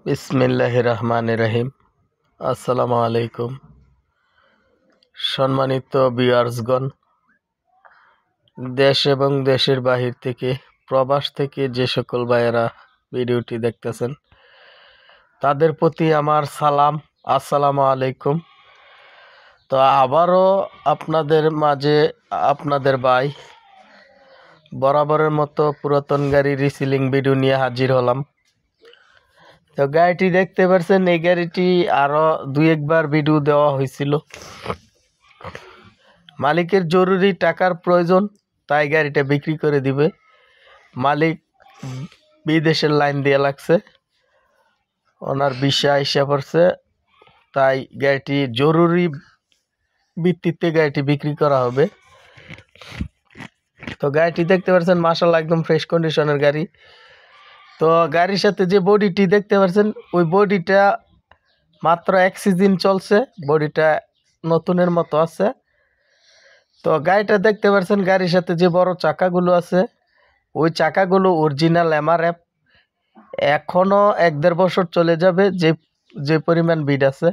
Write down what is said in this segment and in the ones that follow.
বিসমিল্লাহির রহমানির রহিম। আসসালামু আলাইকুম। সম্মানিত ভিউয়ার্সগণ, দেশ এবং দেশের বাহির থেকে, প্রবাস থেকে যে সকল ভাইয়েরা ভিডিওটি দেখতেছেন, তাদের প্রতি আমার সালাম, আসসালামু আলাইকুম। তো আবারও আপনাদের মাঝে আপনাদের ভাই বরাবরের মতো পুরাতন গাড়ি রিসেলিং ভিডিও নিয়ে হাজির হলাম। তো গাড়িটি দেখতে পাচ্ছেন, এই গাড়িটি আরো দুই একবার ভিডিও দেওয়া হয়েছিল। মালিকের জরুরি টাকার প্রয়োজন, তাই গাড়িটা বিক্রি করে দিবে। মালিক বিদেশের লাইন দিয়ে লাগছে, ওনার ভিসা এসে পড়ছে, তাই গাড়িটি জরুরি ভিত্তিতে গাড়িটি বিক্রি করা হবে। তো গাড়িটি দেখতে পাচ্ছেন, মাশাআল্লাহ একদম ফ্রেশ কন্ডিশনের গাড়ি। তো গাড়ির সাথে যে বডিটি দেখতে পাচ্ছেন, ওই বডিটা মাত্র 1 সিজন চলছে, বডিটা নতুনের মতো আছে। তো গাড়িটা দেখতে পাচ্ছেন, গাড়ির সাথে যে বড় চাকাগুলো আছে, ওই চাকাগুলো অরিজিনাল এমআরএফ। এখনো 1-1.5 বছর চলে যাবে, যে যে পরিমাণ বিড আছে,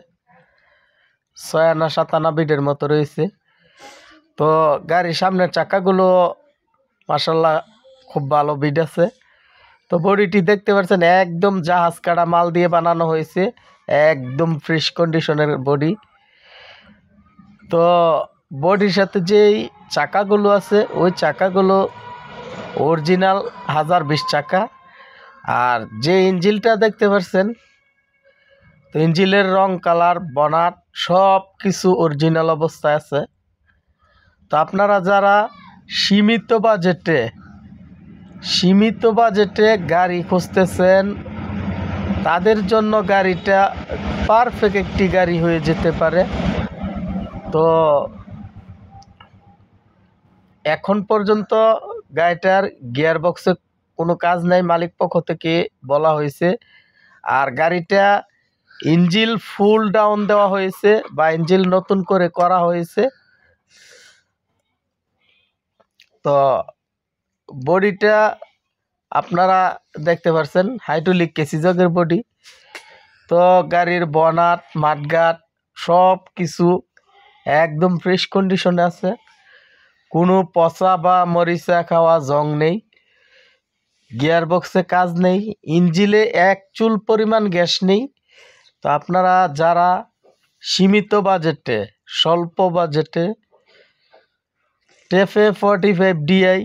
6 আনা 7 আনা বিডের মতো রয়েছে। তো গাড়ির সামনের চাকাগুলো মাশাআল্লাহ খুব ভালো বিড আছে। তো বডিটি দেখতে পাচ্ছেন, একদম জাহাজ কাটা মাল দিয়ে বানানো হয়েছে, একদম ফ্রেশ কন্ডিশনের বডি। তো বডির সাথে যেই চাকাগুলো আছে, ওই চাকাগুলো অরিজিনাল 1020 চাকা। আর যে ইঞ্জিনটা দেখতে পাচ্ছেন, তো ইঞ্জিনের রং, কালার, বনাট সব কিছু অরিজিনাল অবস্থায় আছে। তো আপনারা যারা সীমিত বাজেটে গাড়ি খুঁজতেছেন, তাদের জন্য গাড়িটা পারফেক্ট একটি গাড়ি হয়ে যেতে পারে। তো এখন পর্যন্ত গাড়িটার গিয়ার বক্সে কোনো কাজ নাই, মালিক পক্ষ থেকে বলা হয়েছে। আর গাড়িটা ইঞ্জিন ফুল ডাউন দেওয়া হয়েছে বা ইঞ্জিন নতুন করে করা হয়েছে। তো বডিটা আপনারা দেখতে পাচ্ছেন, হাইড্রোলিক কেসিজগের বডি। তো গাড়ির বনাট, মাঠগাট সব কিছু একদম ফ্রেশ কন্ডিশনে আছে, কোনো পচা বা মরিচা খাওয়া জং নেই, গিয়ার বক্সে কাজ নেই, ইঞ্জিনে এক চুল পরিমাণ গ্যাস নেই। তো আপনারা যারা সীমিত বাজেটে, স্বল্প বাজেটে টেফে 45 DI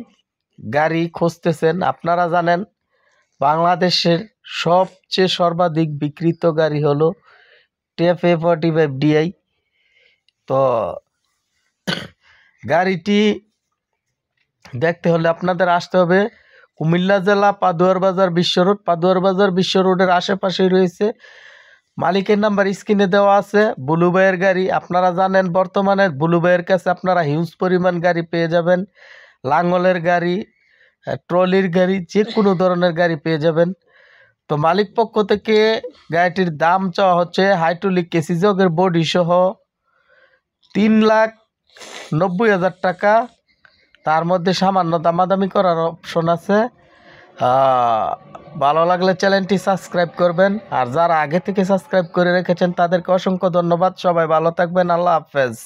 গাড়ি খুঁজতেছেন, আপনারা জানেন বাংলাদেশের সবচেয়ে সর্বাধিক বিক্রিত গাড়ি হলো টেফে 45 DI। তো গাড়িটি দেখতে হলে আপনাদের আসতে হবে কুমিল্লা জেলা পাদুয়ার বাজার বিশ্ব রোড। পাদুয়ার বাজার বিশ্ব রোডের আশেপাশেই রয়েছে। মালিকের নাম্বার স্ক্রিনে দেওয়া আছে। বুলু ভাইয়ের গাড়ি, আপনারা জানেন বর্তমানে বুলু ভাইয়ের কাছে আপনারা হিউজ পরিমাণ গাড়ি পেয়ে যাবেন। লাঙ্গলের গাড়ি, ট্রলির গাড়ি, যে কোনো ধরনের গাড়ি পেয়ে যাবেন। তো মালিক পক্ষ থেকে গাড়িটির দাম চাওয়া হচ্ছে হাইড্রোলিক কেসিজগের বডি সহ 3,90,000 টাকা। তার মধ্যে সামান্য দামাদামি করার অপশন আছে। ভালো লাগলে চ্যানেলটি সাবস্ক্রাইব করবেন। আর যারা আগে থেকে সাবস্ক্রাইব করে রেখেছেন, তাদেরকে অসংখ্য ধন্যবাদ। সবাই ভালো থাকবেন। আল্লাহ হাফেজ।